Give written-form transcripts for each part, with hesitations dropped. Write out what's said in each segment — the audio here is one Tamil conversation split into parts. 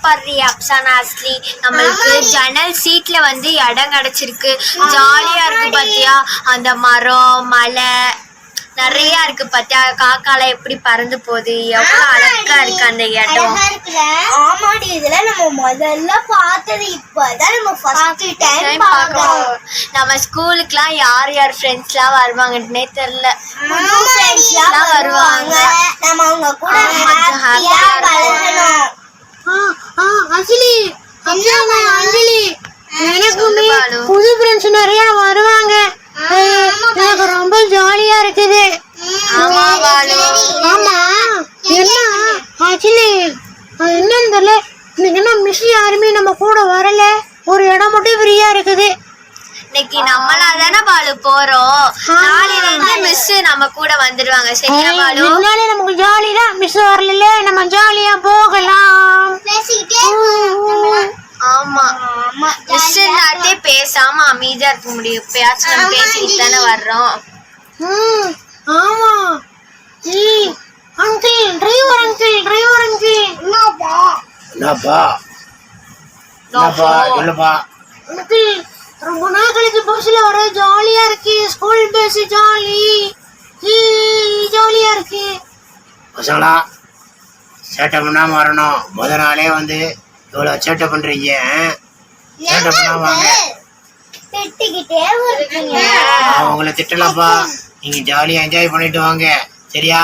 பாரு அப்சானா அஸ்லி, நம்மளுக்கு ஜன்னல் சீட்ல வந்து இடம் கிடைச்சிருக்கு. ஜாலியா இருக்கு பாத்தியா, அந்த மரம் மலை நிறைய இருக்கு பாத்தியா, காக்கால எப்படி பறந்து போகுது, எவ்வளவு அழகா இருக்கு அந்த இடம். ஆமாடி, இதுல நம்ம முதல்ல பார்த்தது இப்பதான் நம்ம ஃபர்ஸ்ட் டைம் பார்க்கறோம். நம்ம ஸ்கூலுக்குலாம் யார் யார் ஃப்ரெண்ட்ஸ்லாம் வருவாங்கன்னே தெரியல. ஃப்ரெண்ட்ஸ்லாம் வருவாங்க, நம்ம அவங்க கூட ஹாப்பியா பழகணும். அஞ்சலி அஞ்சலி, எனக்குமே புது ஃப்ரெண்ட்ஸ் நிறைய வருவாங்க. எனக்கு ரொம்ப ஜாலியா இருக்குது. ஆமா என்ன ஆக்சுவலி என்னன்னு தெரியல, இன்னைக்கு என்ன மிஸ் யாருமே நம்ம கூட வரல, ஒரு இடம் மட்டும் ஃப்ரீயா இருக்குது. இன்னைக்கு நம்மளா தானே பாலு போறோம், நாளையில இருந்து மிஸ் நம்ம கூட வந்துடுவாங்க. சரியா பாலு? இதனாலே நமக்கு ஜாலி தான், மிஸ் வரல நம்ம ஜாலியா போகலாம். ஆமா, மிஸ் நாட்டே பேசாம அமைதியா இருக்க முடியும், பேச்சு நம்ம பேசிட்டு தானே வர்றோம். ஆமா. அங்கிள் டிரைவர் அங்கிள் ரொம்ப நாள் கழிச்சு பஸ்ல வர ஜாலியா இருக்கு. ஸ்கூல் பஸ் ஜாலியா இருக்கு. பசங்களா சேட்டை பண்ணாம வரணும். முத நாளே வந்து இவ்வளவு சேட்டை பண்றீங்க, சேட்டை பண்ணாம வாங்க. அவங்கள திட்டலாம்ப்பா, நீங்க ஜாலியா என்ஜாய் பண்ணிட்டு வாங்க. சரியா?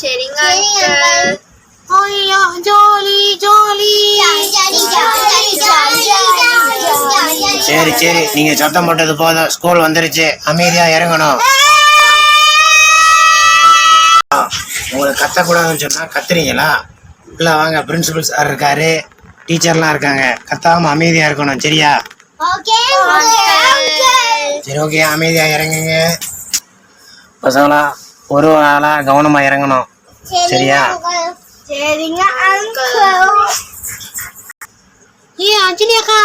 சரிங்க. ஐயா ஜாலி. சரி, நீங்க சத்தம் போட்டது போதும், ஸ்கூல் வந்துருச்சு, அமைதியா இறங்கணும். உங்களுக்கு கத்தக்கூடாதுன்னு சொன்னா கத்துறீங்களா? இல்ல வாங்க, பிரின்சிபல் சார் இருக்காரு, டீச்சர்லாம் இருக்காங்க, கத்தாம அமைதியா இருக்கணும். சரியா? சரி, ஓகே, அமைதியா இறங்குங்க. பசங்களா ஒரு ஆளா கவனமா இறங்கணும். சரியா? சரிங்க அஞ்சலி அக்கா,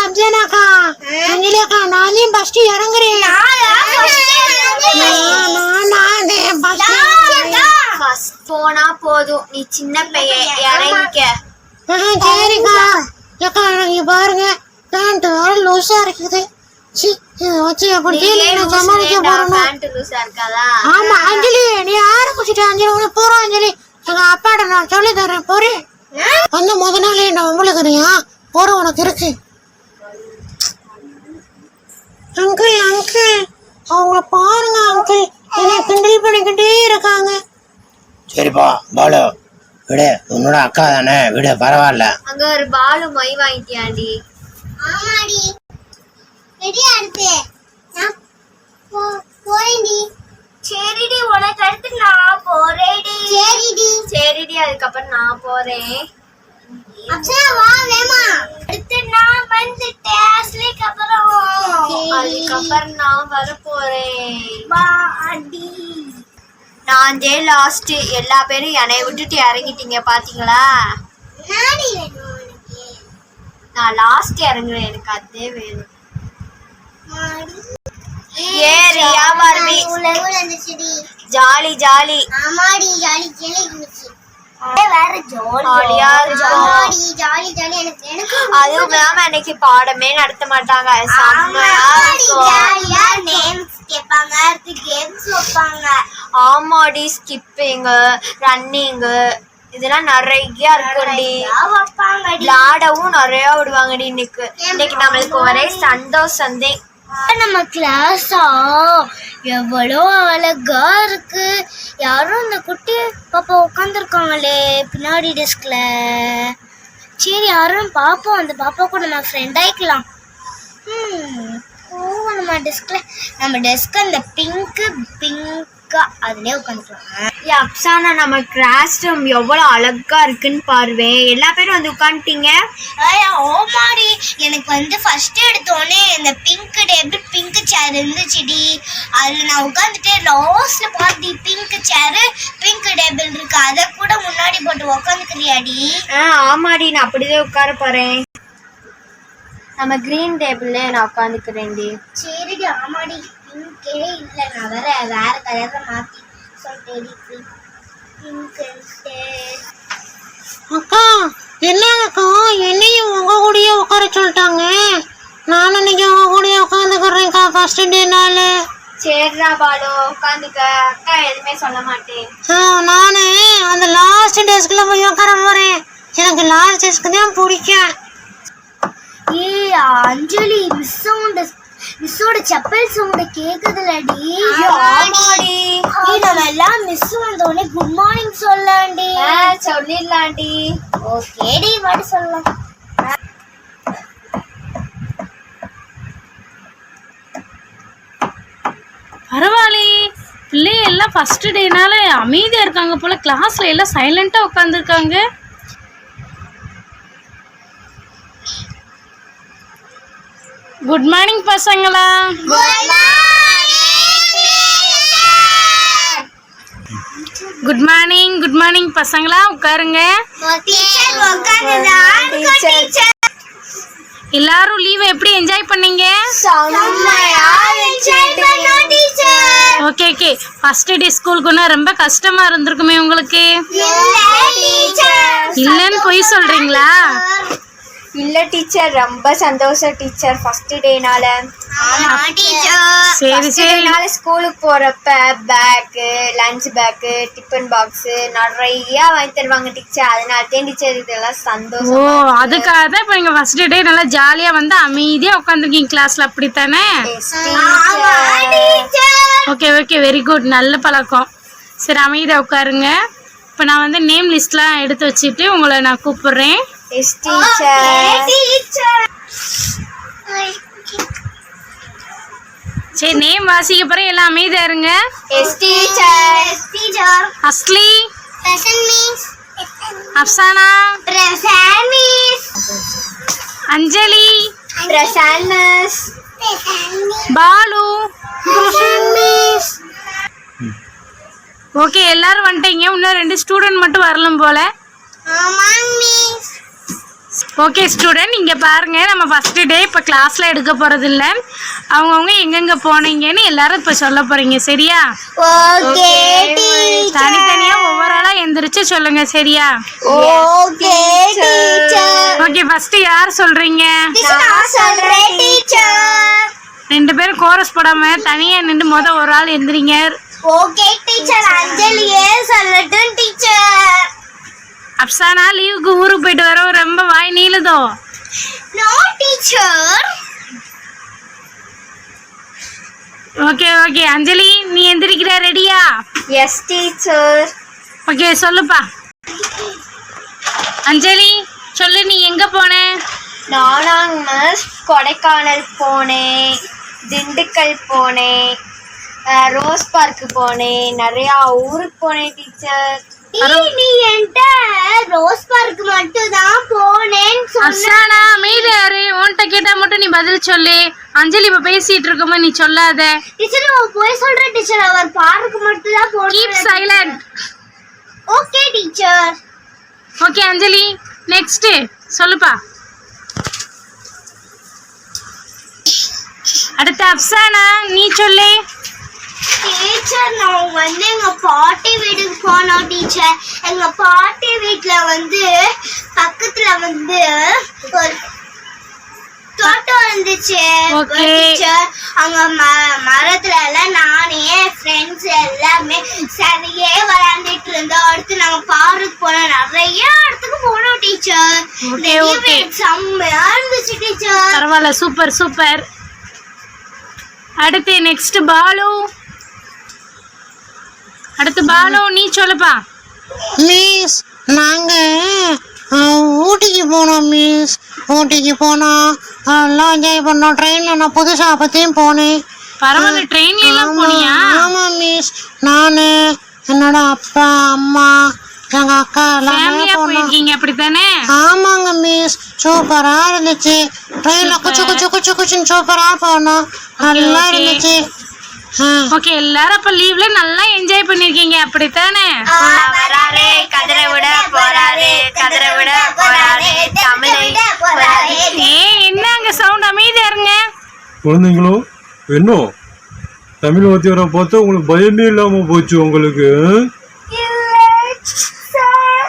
நானே ஃபர்ஸ்ட் இறங்குறேன். போனா போதும், நீ சின்ன பையன், இறங்கிக்க. சரிக்கா. அக்கா இங்க பாருங்க, பேண்ட் வேற லூசா இருக்குது. ஆமா அஞ்சலி, நீ யார குச்சிட்ட அஞ்சலி? உனக்கு போறோம் அஞ்சலி, எங்க அப்பாட்ட நான் சொல்லி தரேன். போறேன் வந்து முத நாளே நான் உங்களுக்கு போற உனக்கு இருக்கு. அங்கிள் அவங்க பாருங்க அங்கிள், என்னை கிண்டல் பண்ணிக்கிட்டே இருக்காங்க. சரிப்பா பாலு, விடு, உன்னோட அக்கா தானே, விடு, பரவாயில்ல. அங்க ஒரு பாலு மை வாங்கிட்டியாண்டி? ஆமாடி, ரெடியா இருக்கு. நான் போறேன்டி. சரிடி, உனக்கு அடுத்து நான் போறேன்டி. சரிடி, அதுக்கப்புறம் நான் போறேன். அப்சரா வா வேமா. அடுத்து நான் வந்துட்டேன், அஸ்லிக்கு அப்புறம். அதுக்கப்புறம் நான் வர போறேன். வா அடி. நான் லாஸ்ட், எல்லா பேரும் என்னை விட்டுட்டு இறங்கிட்டீங்க பாத்தீங்களா? நான் லாஸ்ட் இறங்குறேன், எனக்கு அதே வேணும். Area Barbie jolly. ஆமாடி, ஜாலி இருந்துச்சு. வேற ஜாலியா எனக்கு அதுவும் இல்லாம அன்னைக்கு பாடமே நடத்த மாட்டாங்க, செம்மையா கேட்பாங்க, கேம்ஸ் வைப்பாங்க. ஆமாடி, ஸ்கிப்பிங், ரன்னிங் இதெல்லாம் நிறைய இருக்கும்டி. விளையாடவும் நிறைய விடுவாங்கடி. இன்னைக்கு நம்மளுக்கு ஒரே சந்தோஷம். நம்ம கிளாஸா எவ்வளோ அழகா இருக்கு. யாரும் அந்த குட்டி பாப்பா உட்காந்துருக்காங்களே பின்னாடி டெஸ்க்ல. சரி, யாரும் பார்ப்போம், அந்த பாப்பா கூட நம்ம ஃப்ரெண்ட் ஆயிக்கலாம். நம்ம டெஸ்க் அந்த பிங்கா அதுலயே உட்காந்துக்கலாம். அப்சானா, நம்ம கிளாஸ் ரூம் எவ்வளவு அழகா இருக்குன்னு பாருவே. எல்லா பேரும் வந்து உட்காந்துட்டீங்க. ஓமாடி, எனக்கு வந்து ஃபர்ஸ்ட் எடுத்தோடனே இந்த பிங்க் டேபிள் பிங்க் சேர் இருந்துச்சுடி, அதுல நான் உட்காந்துட்டேன். லாஸ்ட்ல பாட்டி பிங்க் சேரு பிங்க் டேபிள் இருக்கு, அதை கூட முன்னாடி போட்டு உட்காந்துக்கிறியாடி? ஆமாடி, நான் அப்படிதான் உட்கார போறேன். நம்ம கிரீன் டேபிள்ல நான் உட்காந்துக்கிறேன்டி. சரிடி. ஆமாடி, பிங்கே இல்லை, நான் வேற கலர்ல மாத்தி சொல்லிட்டேன். பிங்க் அக்கா என்னக்கா என்னையும் உங்க கூடயே உட்கார சொல்லிட்டாங்க. நானும் இன்னைக்கு உங்க கூடயே உட்காந்துக்கிறேன்க்கா ஃபர்ஸ்ட் டேனால. சரிடா பாலு உட்காந்துக்க, அக்கா எதுவுமே சொல்ல மாட்டேன். நானு அந்த லாஸ்ட் டேஸ்க்குள்ள போய் உட்கார போறேன். எனக்கு லாஸ்ட் டேஸ்க்கு தான் பிடிக்கும். ஏய் அஞ்சலி, மிஸ்ஸோட செப்பல் சவுண்ட் கேக்குதுலடி. ஆமாடி. நம்ம எல்லாம் மிஸ் வந்த உடனே குட் மார்னிங் சொல்லலாம்டி. சொல்லிடலாண்டி. ஓகேடி, வாடி சொல்லலாம். பரவாயில்லையே, பிள்ளைங்க எல்லாம் ஃபர்ஸ்ட் டேனால அமைதியா இருக்காங்க போல. கிளாஸ்ல எல்லாம் சைலண்டா உட்காந்துருக்காங்க. குட் மார்னிங் பசங்களா. குட் மார்னிங், குட் மார்னிங் பசங்களா, உட்காருங்க. எல்லாரும் லீவை எப்படி என்ஜாய் பண்ணீங்க? Okay okay. ஃபர்ஸ்ட் டே ஸ்கூலுக்குன்னா ரொம்ப கஷ்டமா இருந்திருக்குமே உங்களுக்கு? இல்லன்னு போய் சொல்றீங்களா? இல்ல டீச்சர், ரொம்ப சந்தோஷம் டீச்சர் ஃபர்ஸ்ட் டேனால. சரி சரி. ஸ்கூலுக்கு போறப்ப bag, lunch bag, tiffin box நிறைய வாங்கி தருவாங்க டீச்சர். அதனால தான் டீச்சர் இதெல்லாம் ஓ, சந்தோஷம். அதுக்காக தான் இப்போ நீங்க ஃபர்ஸ்ட் டே நல்லா ஜாலியா வந்து அமைதியா உட்காந்துருக்கீங்க கிளாஸ்ல, அப்படித்தானே? ஓகே ஓகே, வெரி குட், நல்ல பழக்கம். சரி, அமைதியா உட்காருங்க. இப்போ நான் வந்து நேம் லிஸ்ட்லாம் எடுத்து வச்சுட்டு உங்களை நான் கூப்பிடுறேன். S teacher. சரி, நேம் வாசிக்க போறேன், எல்லாம் அமைதியா இருங்க. Yes teacher. அஸ்லி, அப்சானா, அஞ்சலி, பிரசன்னஸ், பாலு. ஓகே, எல்லாரும் வந்துட்டீங்க. இன்னும் 2 ஸ்டூடெண்ட் மட்டும் வரலாம் போல. ஓகே ஸ்டூடெண்ட், இங்கே பாருங்க, நம்ம ஃபர்ஸ்ட் டே இப்போ கிளாஸில் எடுக்க போகிறது இல்லை. அவங்கவுங்க எங்கெங்கே போனீங்கன்னு எல்லாரும் இப்போ சொல்ல போகிறீங்க, சரியா? ஓகே தனித்தனியாக ஒவ்வொரு ஆளாக எந்திரிச்சு சொல்லுங்க, சரியா? Okay teacher. ஓகே, ஃபர்ஸ்ட் யார் சொல்கிறீங்க? நான் சொல்றேன் டீச்சர். 2 பேரும் கோரஸ் போடாமல் தனியாக நின்று ஒரு ஆள் எந்திரிங்க. Okay teacher. அஞ்சலியே சொல்லட்டும் டீச்சர். அப்சானா லீவுக்கு ஊருக்கு போயிட்டு வரோம், ரொம்ப வாய் நீளுதோ? No teacher. Okay okay. Anjali, நீ எந்திரிக்கிற, ரெடியா? S teacher. ஓகே, சொல்லுப்பா. அஞ்சலி சொல்லு, நீ எங்கே போன? நானாங்க மிஸ் கொடைக்கானல் போனேன், திண்டுக்கல் போனேன், ரோஸ் பார்க்கு போனேன், நிறையா ஊருக்கு போனேன் டீச்சர். நீ என்கிட்ட ரோஸ் பார்க் மட்டும் தான் போனேன்னு சொன்ன. அப்சானா அமைதியாரு, உன்கிட்ட கேட்டா மட்டும் நீ பதில் சொல்லு. அஞ்சலி இப்ப பேசிட்டு இருக்கும்போது நீ சொல்லாத. டீச்சர், அவ போய் சொல்ற டீச்சர், அவர் பார்க் மட்டும் தான் போனேன். Keep silent. Okay teacher. Okay Anjali, next சொல்லுப்பா. அடுத்து அப்சானா, நீ சொல்லு. டீச்சர், நான் வந்து எங்க பாட்டி வீட்டுக்கு போனோம் டீச்சர். எங்க பாட்டி வீட்டுல வந்து பக்கத்துல வந்து ஒரு தோட்டம் இருந்துச்சு டீச்சர். அங்க மரத்துல எல்லாம் நானே ஃப்ரெண்ட்ஸ் எல்லாமே சரியே விளையாண்டுட்டு இருந்தோம். அடுத்து நாங்க பார்க்கு போனோம், நிறைய இடத்துக்கு போனோம் டீச்சர். செம்மையா இருந்துச்சு டீச்சர். பரவாயில்ல, சூப்பர் சூப்பர். அடுத்து நெக்ஸ்ட் பாலு. அடுத்து பாலு, நீ சொல்லுப்பா. மிஸ், நாங்கள் ஊட்டிக்கு போனோம் மிஸ். ஊட்டிக்கு போனோம், எல்லாம் என்ஜாய் பண்ணோம். ட்ரெயினில் நான் புதுசாக பற்றியும் போனேன். பரவாயில்ல, ட்ரெயின்ல எல்லாம் போனியா? ஆமாம் மிஸ், நான் என்னோட அப்பா அம்மா எங்கள் அக்கா எல்லாமே போனோம். போயிருக்கீங்க அப்படித்தானே? ஆமாங்க மிஸ், சூப்பராக இருந்துச்சு. ட்ரெயினில் குச்சு குச்சு குச்சு குச்சுன்னு சூப்பராக போனோம், நல்லா இருந்துச்சு. ஓகே, எல்லாரும் அப்ப லீவ்ல நல்லா என்ஜாய் பண்ணிருக்கீங்க அப்படித்தானே? வராரே கதிரை விட போறாரே, கதிரை விட போறாரே, தமிழை போறாரே. என்ன அங்க சவுண்ட்? அமைதியா இருங்க குழந்தைங்களோ. என்ன தமிழ் வாத்தியாரை பார்த்தா உங்களுக்கு பயமே இல்லாம போச்சு உங்களுக்கு?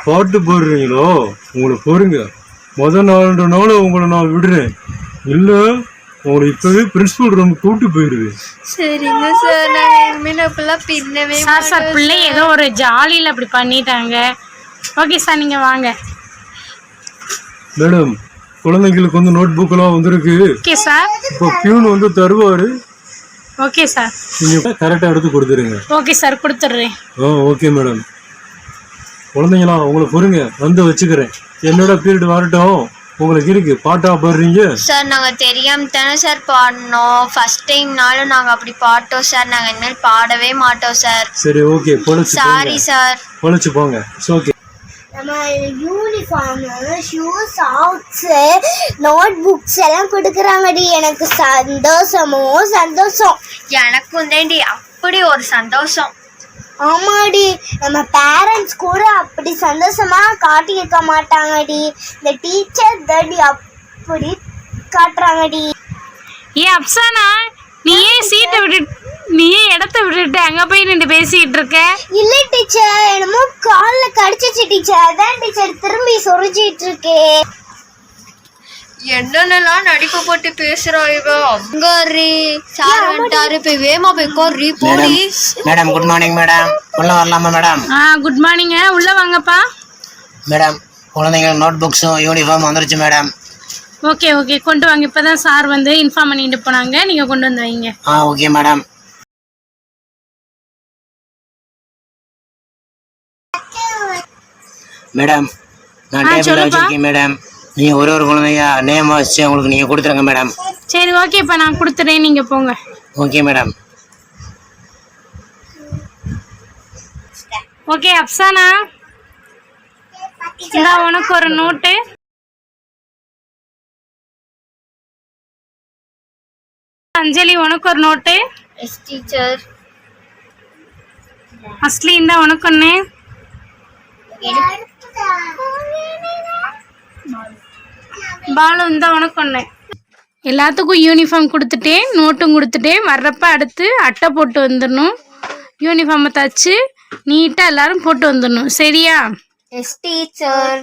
பாட்டு போடுறீங்களோ உங்களை போருங்க. முதல் 4 நாள் உங்களை நான் விடுறேன். இல்லை உங்களை இப்பவே பிரின்சிபல் ரூம் கூப்பிட்டு போயிடுவேன். சரிங்க சார், நாங்க இனிமேல் அப்பெல்லாம் பின்னவே சார் பிள்ளை ஏதோ ஒரு ஜாலியில் அப்படி பண்ணிட்டாங்க. ஓகே சார், நீங்கள் வாங்க. மேடம், குழந்தைங்களுக்கு வந்து நோட் புக்கெல்லாம் வந்திருக்கு. Okay sir. இப்போ பியூன் வந்து தருவார். Okay sir. நீங்கள் கரெக்டாக எடுத்து கொடுத்துருங்க. ஓகே சார், கொடுத்துட்றேன். Okay madam. குழந்தைங்களா உங்களை பொறுங்க, வந்து வச்சுக்கிறேன். என்னோட பீரியட் வரட்டும். உங்களுக்கு இருக்கு பாட்டா பாடுறீங்க சார். நாங்க தெரியாம தானே சார் பாடினோம். ஃபர்ஸ்ட் டைம்னாலும் நாங்க அப்படி பாட்டோம் சார். நாங்க இனிமேல் பாடவே மாட்டோம் சார். சரி ஓகே, பொழைச்சு சாரி சார். பொழைச்சு போங்க. ஓகே. நம்ம uniform, shoe, socks, note books எல்லாம் கொடுக்குறாங்கடி. எனக்கு சந்தோஷம். எனக்கும் தாண்டி அப்படி ஒரு சந்தோஷம். ஆமாடி, நம்ம பேரண்ட்ஸ் கூட அப்படி சந்தோஷமா காட்டியிருக்க மாட்டாங்கடி. இந்த டீச்சர் தடி அப்படி காட்டுறாங்கடி. அப்சானா, நீ ஏன் சீட்டை இடத்த விட்டுட்டு அங்க போய் நின்று பேசிட்டு இருக்க? இல்ல டீச்சர், என்னமோ கால்ல கடிச்சிச்சு டீச்சர். அதான் டீச்சர் திரும்பி சொரிஞ்சிட்டு இருக்கே. என்னென்னலாம் நடிப்பு போட்டு பேசுறா இவ. அங்கரி சார் வந்துட்டாரு, போய் வேமா போய் கோரி போடி. Madam good morning madam. உள்ள வரலாமா மேடம்? குட் மார்னிங்க, உள்ள வாங்கப்பா. மேடம், குழந்தைங்களுக்கு நோட் புக்ஸும் யூனிஃபார்ம் வந்துருச்சு மேடம். ஓகே ஓகே, கொண்டு வாங்க. இப்பதான் சார் வந்து இன்ஃபார்ம் பண்ணிட்டு போனாங்க, நீங்க கொண்டு வந்து வைங்க. Okay madam. மேடம், நான் டேபிள் வச்சிருக்கேன் மேடம். நீங்க ஒரு குழந்தையா நேம் வச்சு உங்களுக்கு நீங்க கொடுத்துருங்க மேடம். சரி ஓகே, இப்போ நான் கொடுத்துறேன், நீங்க போங்க. Okay madam. ஓகே அப்சானா, இந்தா உனக்கு ஒரு நோட்டு. அஞ்சலி உனக்கு ஒரு நோட்டு. S teacher. அஸ்லி இந்தா உனக்கு ஒன்று. பாலு இந்தா உனக்கு ஒன்று. எல்லாத்துக்கும் யூனிஃபார்ம் கொடுத்துட்டேன், நோட்டும் கொடுத்துட்டேன். வர்றப்ப அடுத்து அட்டை போட்டு வந்துடணும். யூனிஃபார்மை தச்சு நீட்டாக எல்லாரும் போட்டு வந்துடணும். சரியா? Yes teacher.